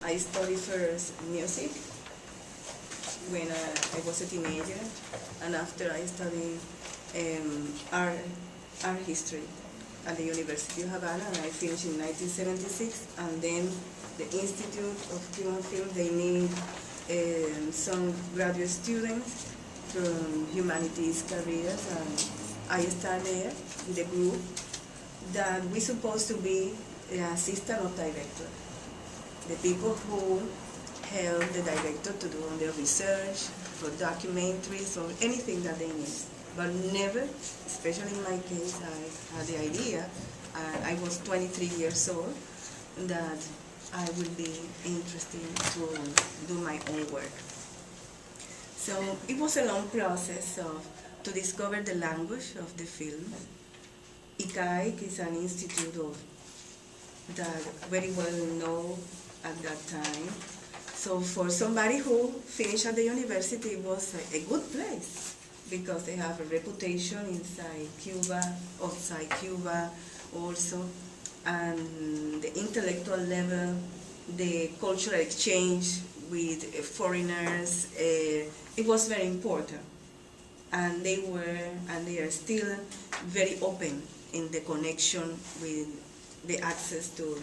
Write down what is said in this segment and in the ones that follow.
I studied first music when I was a teenager, and after I studied art history at the University of Havana, and I finished in 1976, and then the Institute of Cuban Film, they need some graduate students from humanities careers, and I started there with a group that we're supposed to be the assistant of director, the people who help the director to do their research, for documentaries, or anything that they need. But never, especially in my case, I had the idea, I was 23 years old, that I would be interested to do my own work. So it was a long process to discover the language of the film. ICAIC is an institute that very well known at that time. So for somebody who finished at the university, it was a good place, because they have a reputation inside Cuba, outside Cuba also, and the intellectual level, the cultural exchange with foreigners, it was very important. And they are still very open in the connection with the access to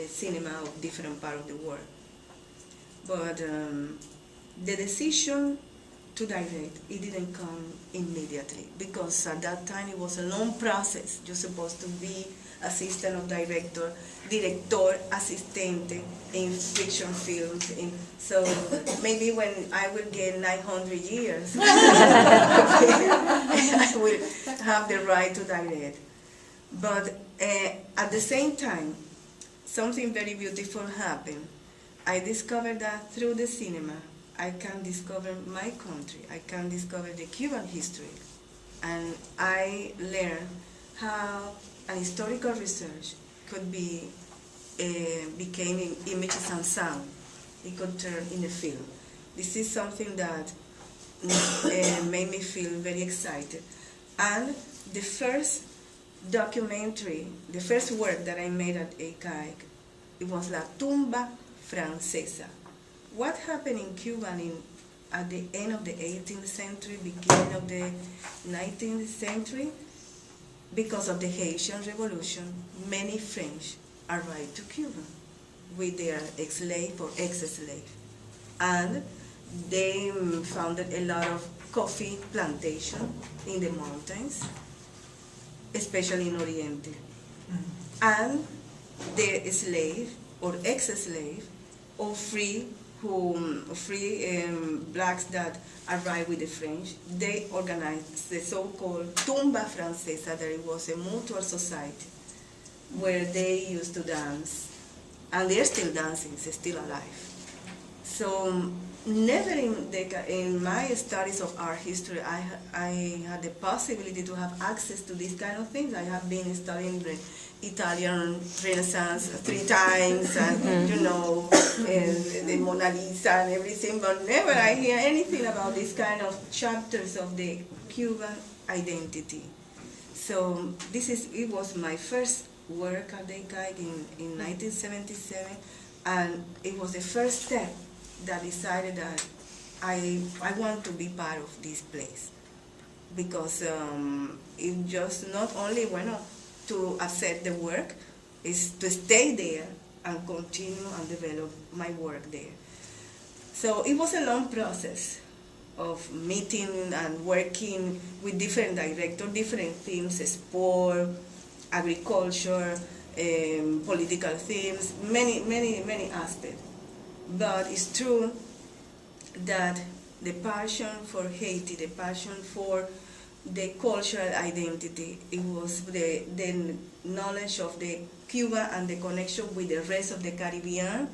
cinema of different parts of the world. But the decision to direct, it didn't come immediately, because at that time it was a long process. You're supposed to be assistant of director, director asistente in fiction films. So maybe when I will get 900 years, I will have the right to direct. But at the same time, something very beautiful happened. I discovered that through the cinema, I can discover my country, I can discover the Cuban history, and I learned how an historical research could be became in images and sound. It could turn in a film. This is something that made me feel very excited. And the first documentary, the first work that I made at ICAIC, it was La Tumba Francesa. What happened in Cuba at the end of the 18th century, beginning of the 19th century? Because of the Haitian Revolution, many French arrived to Cuba with their ex-slave or ex-slave. And they founded a lot of coffee plantations in the mountains, especially in Oriente. And the slave or ex-slave or free blacks that arrived with the French, they organized the so-called Tumba Francesa, that it was a mutual society where they used to dance, and they're still dancing, they're still alive. So never in my studies of art history, I had the possibility to have access to these kind of things. I have been studying the Italian Renaissance 3 times, and you know, the Mona Lisa and everything, but never I hear anything about these kind of chapters of the Cuban identity. So it was my first work at the ICAIC in 1977, and it was the first step that decided that I want to be part of this place, because it just not only to accept the work, is to stay there and continue and develop my work there. So it was a long process of meeting and working with different directors, different themes, sport, agriculture, political themes, many aspects. But it's true that the passion for Haiti, the passion for the cultural identity, it was the knowledge of the Cuba and the connection with the rest of the Caribbean.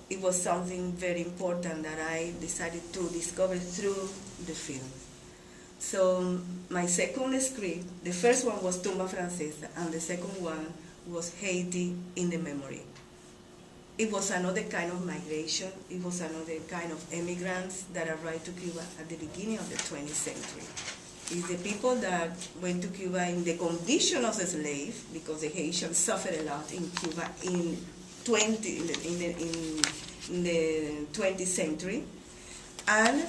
It was something very important that I decided to discover through the film. So my second script, the first one was Tumba Francesa, and the second one was Haiti in the Memory. It was another kind of migration. It was another kind of immigrants that arrived to Cuba at the beginning of the 20th century. It's the people that went to Cuba in the condition of a slave, because the Haitians suffered a lot in Cuba in the 20th century. And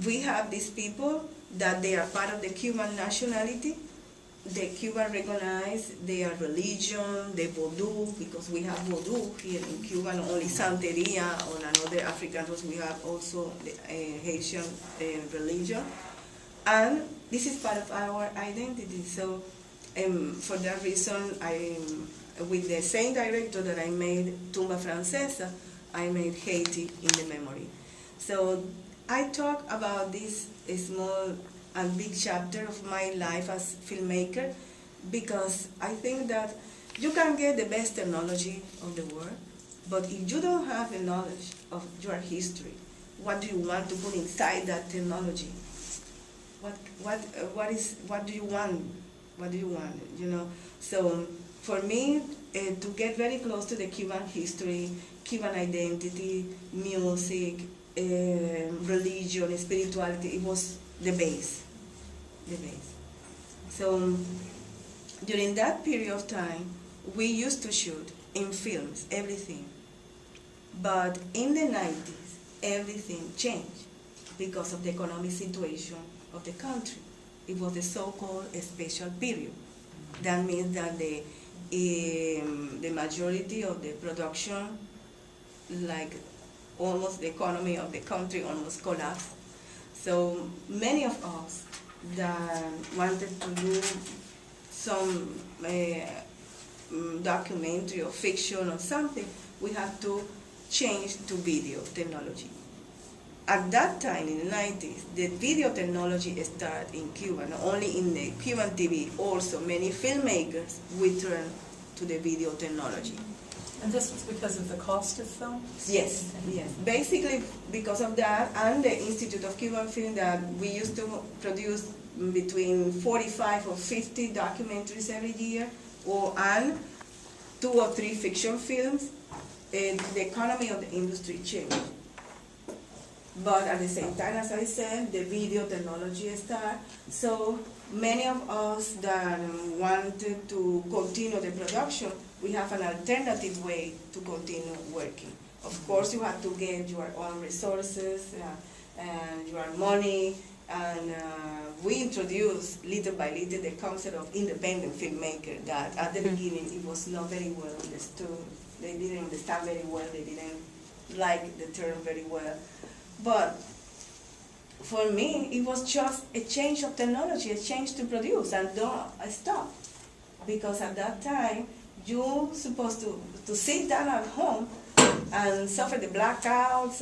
we have these people that they are part of the Cuban nationality. The Cuban recognize their religion, the voodoo, because we have voodoo here in Cuba, not only Santeria or another African roots, we have also the Haitian religion. And this is part of our identity. So for that reason, with the same director that I made Tumba Francesa, I made Haiti in the memory. So I talk about this small and big chapter of my life as filmmaker because I think that you can get the best technology of the world, but if you don't have the knowledge of your history, what do you want to put inside that technology? What do you want? What do you want? You know. So for me, to get very close to the Cuban history, Cuban identity, music, religion, spirituality, it was the base. The base. So during that period of time, we used to shoot in films, everything. But in the 90s, everything changed because of the economic situation of the country. It was the so-called special period. That means that the majority of the production, like almost the economy of the country almost collapsed. So many of us that wanted to do some documentary or fiction or something, we have to change to video technology. At that time, in the 90s, the video technology started in Cuba, not only in the Cuban TV, also many filmmakers, we turned to the video technology. And this was because of the cost of film? Yes, yes. Basically because of that and the Institute of Cuban Film that we used to produce between 45 or 50 documentaries every year, and 2 or 3 fiction films, and the economy of the industry changed. But at the same time, as I said, the video technology started, so many of us that wanted to continue the production, we have an alternative way to continue working. Of course, you have to get your own resources and your money, and we introduced little by little the concept of independent filmmaker that at the beginning it was not very well understood. They didn't understand very well, they didn't like the term very well. But for me, it was just a change of technology, a change to produce, and don't stop. Because at that time, you're supposed to sit down at home and suffer the blackouts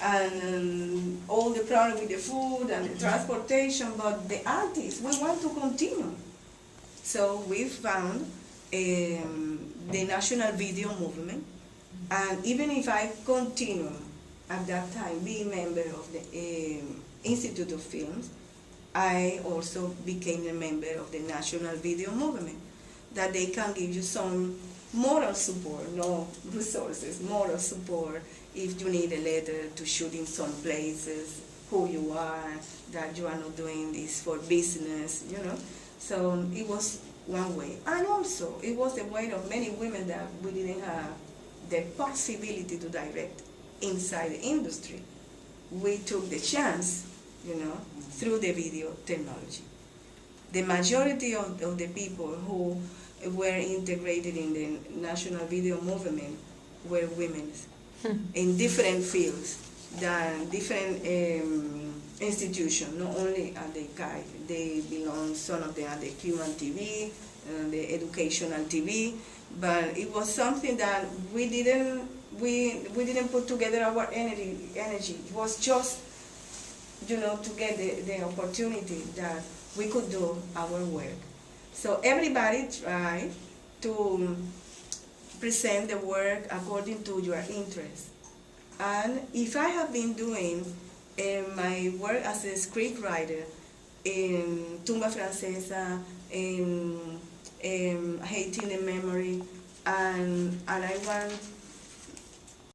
and all the problem with the food and the transportation, but the artists, we want to continue. So we found the national video movement, and even if I continue at that time being member of the Institute of Films, I also became a member of the national video movement, that they can give you some moral support, no resources, moral support if you need a letter to shoot in some places, who you are, that you are not doing this for business, you know. So it was one way. And also, it was the way of many women that we didn't have the possibility to direct inside the industry. We took the chance, you know, through the video technology. The majority of the people who were integrated in the national video movement were women in different fields, different institutions, not only at the CAI. They belong, some of them at the Cuban TV, the educational TV, but it was something that we didn't put together our energy. It was just, you know, to get the opportunity that we could do our work. So everybody tried to present the work according to your interests. And if I have been doing my work as a scriptwriter in Tumba Francesa, in Haiti in Memory, and I want